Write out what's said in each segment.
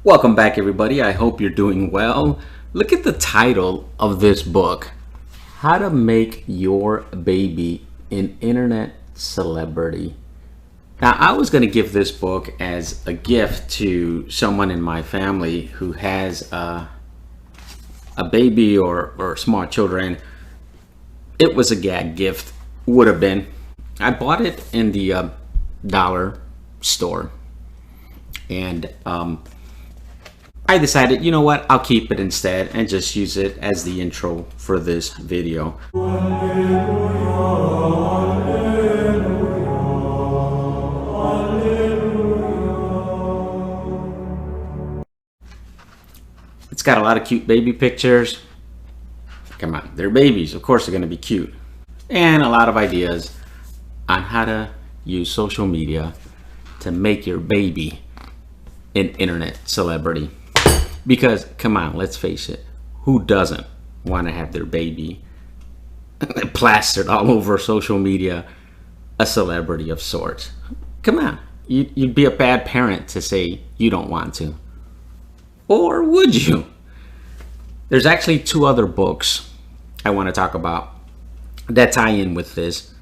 Welcome back, everybody. I hope you're doing well. Look at the title of this book, How to Make Your Baby an Internet Celebrity. Now, I was going to give this book as a gift to someone in my family who has a baby or small children. It was a gag gift, would have been. I bought it in the dollar store, and I decided, you know what, I'll keep it instead and just use it as the intro for this video. It's got a lot of cute baby pictures. Come on, they're babies, of course they're going to be cute. And a lot of ideas on how to use social media to make your baby an internet celebrity. Because, come on, let's face it, who doesn't want to have their baby plastered all over social media, a celebrity of sorts? Come on, you'd be a bad parent to say you don't want to. Or would you? There's actually two other books I want to talk about that tie in with this.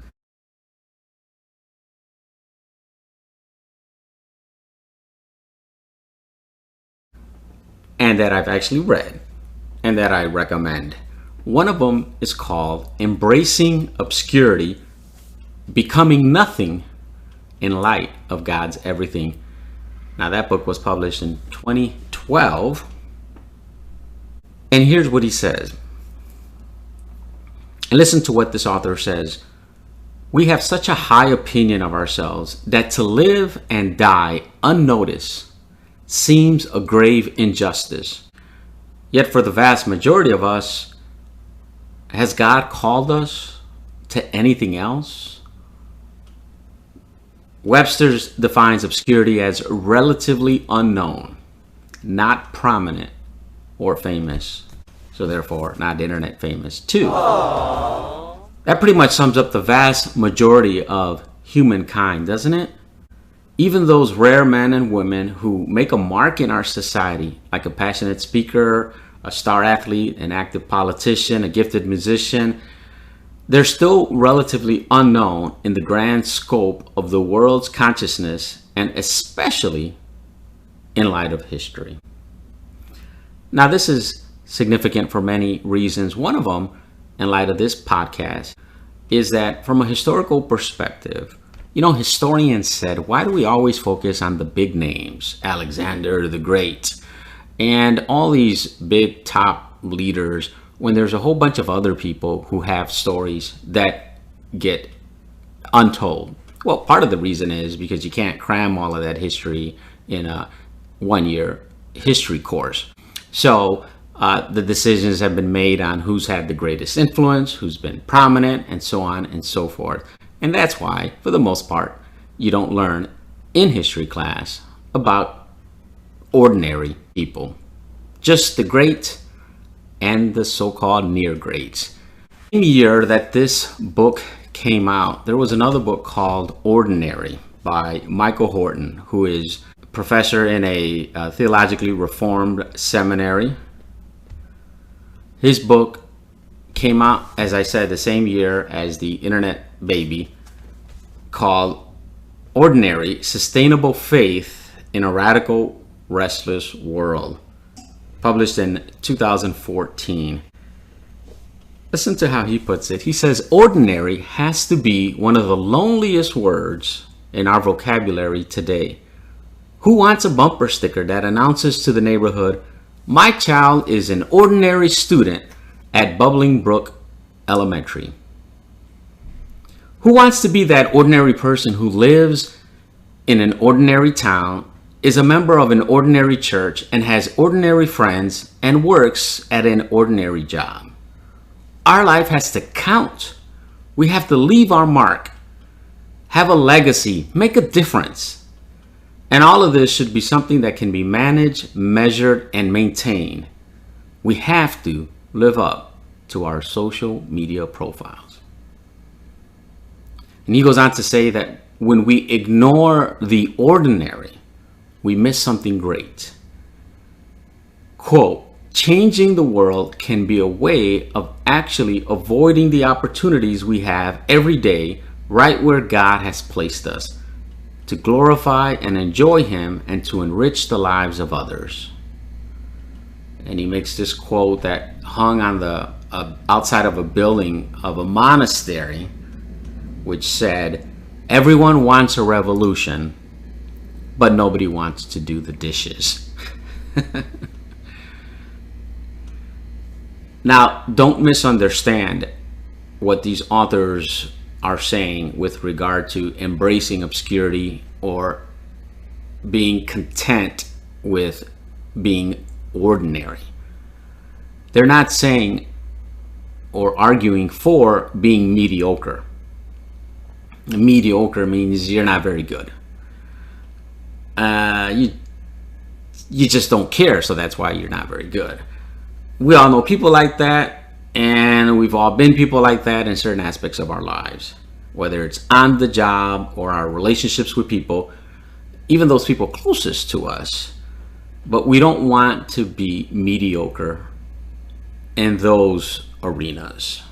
And that I've actually read and that I recommend. One of them is called Embracing Obscurity, Becoming Nothing in Light of God's Everything. Now, that book was published in 2012. And here's what he says. And listen to what this author says. We have such a high opinion of ourselves that to live and die unnoticed seems a grave injustice. Yet for the vast majority of us, has God called us to anything else? Webster defines obscurity as relatively unknown, not prominent or famous. So therefore, not internet famous too. Aww. That pretty much sums up the vast majority of humankind, doesn't it? Even those rare men and women who make a mark in our society, like a passionate speaker, a star athlete, an active politician, a gifted musician, they're still relatively unknown in the grand scope of the world's consciousness, and especially in light of history. Now, this is significant for many reasons. One of them, in light of this podcast, is that from a historical perspective, you know, historians said, why do we always focus on the big names, Alexander the Great, and all these big top leaders, when there's a whole bunch of other people who have stories that get untold? Well, part of the reason is because you can't cram all of that history in a one-year history course. So the decisions have been made on who's had the greatest influence, who's been prominent, and so on and so forth. And that's why, for the most part, you don't learn in history class about ordinary people, just the great and the so-called near greats. In the year that this book came out, there was another book called Ordinary by Michael Horton, who is a professor in a theologically reformed seminary. His book came out, as I said, the same year as the internet baby, called Ordinary: Sustainable Faith in a Radical Restless World, published in 2014. Listen to how he puts it. He says, ordinary has to be one of the loneliest words in our vocabulary today. Who wants a bumper sticker that announces to the neighborhood, my child is an ordinary student at Bubbling Brook Elementary? Who wants to be that ordinary person who lives in an ordinary town, is a member of an ordinary church, and has ordinary friends, and works at an ordinary job? Our life has to count. We have to leave our mark, have a legacy, make a difference. And all of this should be something that can be managed, measured, and maintained. We have to live up to our social media profiles. And he goes on to say that when we ignore the ordinary, we miss something great. quote, changing the world can be a way of actually avoiding the opportunities we have every day right where God has placed us, to glorify and enjoy Him and to enrich the lives of others. And he makes this quote that hung on the outside of a building of a monastery, which said, "Everyone wants a revolution, but nobody wants to do the dishes." Now, don't misunderstand what these authors are saying with regard to embracing obscurity or being content with being ordinary. They're not saying or arguing for being mediocre. Mediocre means you're not very good. You just don't care, so that's why you're not very good. We all know people like that, and we've all been people like that in certain aspects of our lives, whether it's on the job or our relationships with people, even those people closest to us. But we don't want to be mediocre in those arenas.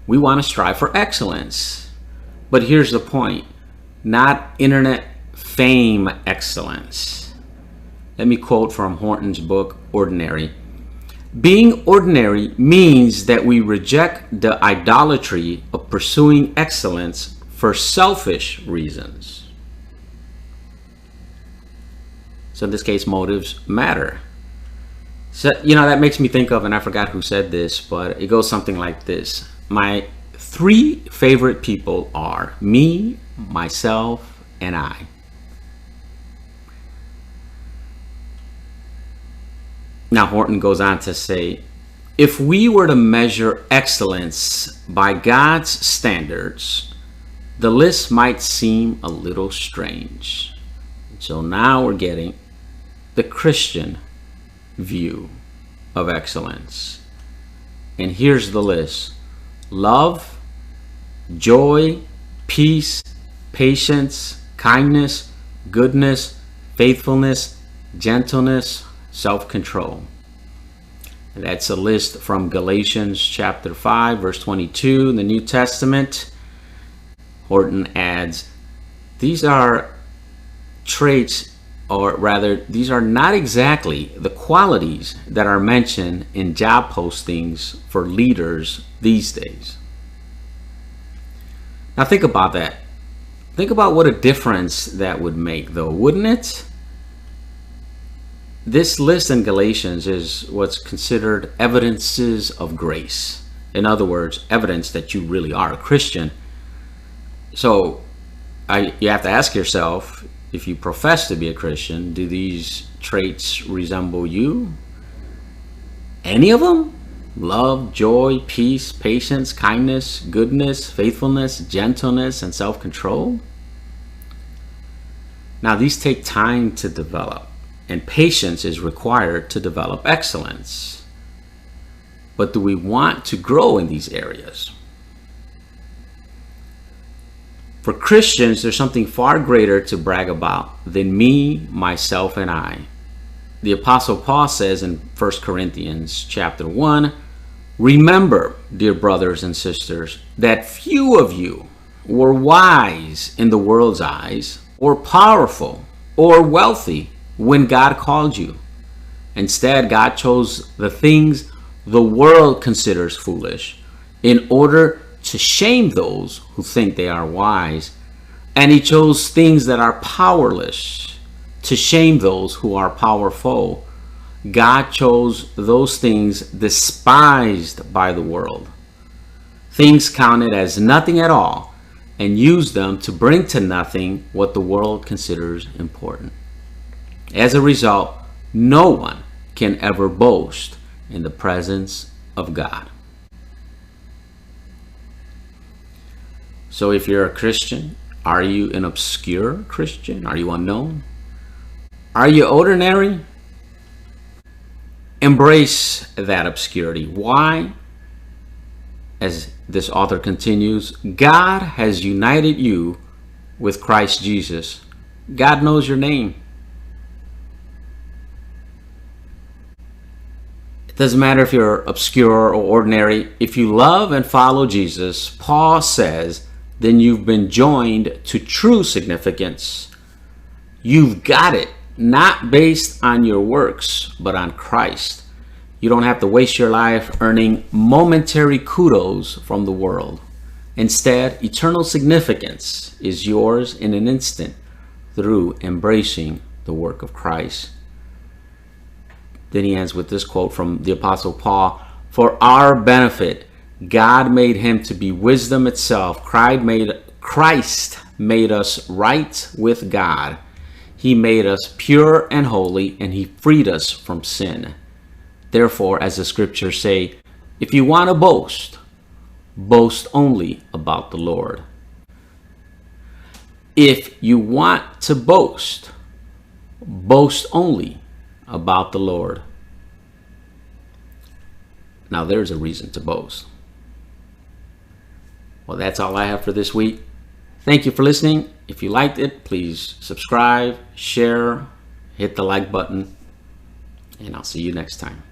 We want to strive for excellence. But here's the point, not internet fame excellence. Let me quote from Horton's book, Ordinary. Being ordinary means that we reject the idolatry of pursuing excellence for selfish reasons. So in this case, motives matter. So, that makes me think of, and I forgot who said this, but it goes something like this. My 3 favorite people are me, myself, and I. Now, Horton goes on to say, if we were to measure excellence by God's standards, the list might seem a little strange. So now we're getting the Christian view of excellence. And here's the list: love, joy, peace, patience, kindness, goodness, faithfulness, gentleness, self-control. That's a list from Galatians chapter 5, verse 22 in the New Testament. Horton adds, these are traits, or rather, these are not exactly the qualities that are mentioned in job postings for leaders these days. Now think about that. Think about what a difference that would make, though, wouldn't it? This list in Galatians is what's considered evidences of grace. In other words, evidence that you really are a Christian. So you have to ask yourself, if you profess to be a Christian, do these traits resemble you? Any of them? Love, joy, peace, patience, kindness, goodness, faithfulness, gentleness, and self-control? Now, these take time to develop, and patience is required to develop excellence. But do we want to grow in these areas? For Christians, there's something far greater to brag about than me, myself, and I. The Apostle Paul says in 1 Corinthians chapter 1, remember, dear brothers and sisters, that few of you were wise in the world's eyes, or powerful, or wealthy when God called you. Instead, God chose the things the world considers foolish in order to shame those who think they are wise. And He chose things that are powerless to shame those who are powerful. God chose those things despised by the world, things counted as nothing at all, and used them to bring to nothing what the world considers important. As a result, no one can ever boast in the presence of God. So if you're a Christian, are you an obscure Christian? Are you unknown? Are you ordinary? Embrace that obscurity. Why? As this author continues, God has united you with Christ Jesus. God knows your name. It doesn't matter if you're obscure or ordinary. If you love and follow Jesus, Paul says, then you've been joined to true significance. You've got it, not based on your works, but on Christ. You don't have to waste your life earning momentary kudos from the world. Instead, eternal significance is yours in an instant through embracing the work of Christ. Then he ends with this quote from the Apostle Paul, for our benefit, God made him to be wisdom itself. Christ made us right with God. He made us pure and holy, and he freed us from sin. Therefore, as the scriptures say, if you want to boast, boast only about the Lord. If you want to boast, boast only about the Lord. Now there's a reason to boast. Well, that's all I have for this week. Thank you for listening. If you liked it, please subscribe, share, hit the like button, and I'll see you next time.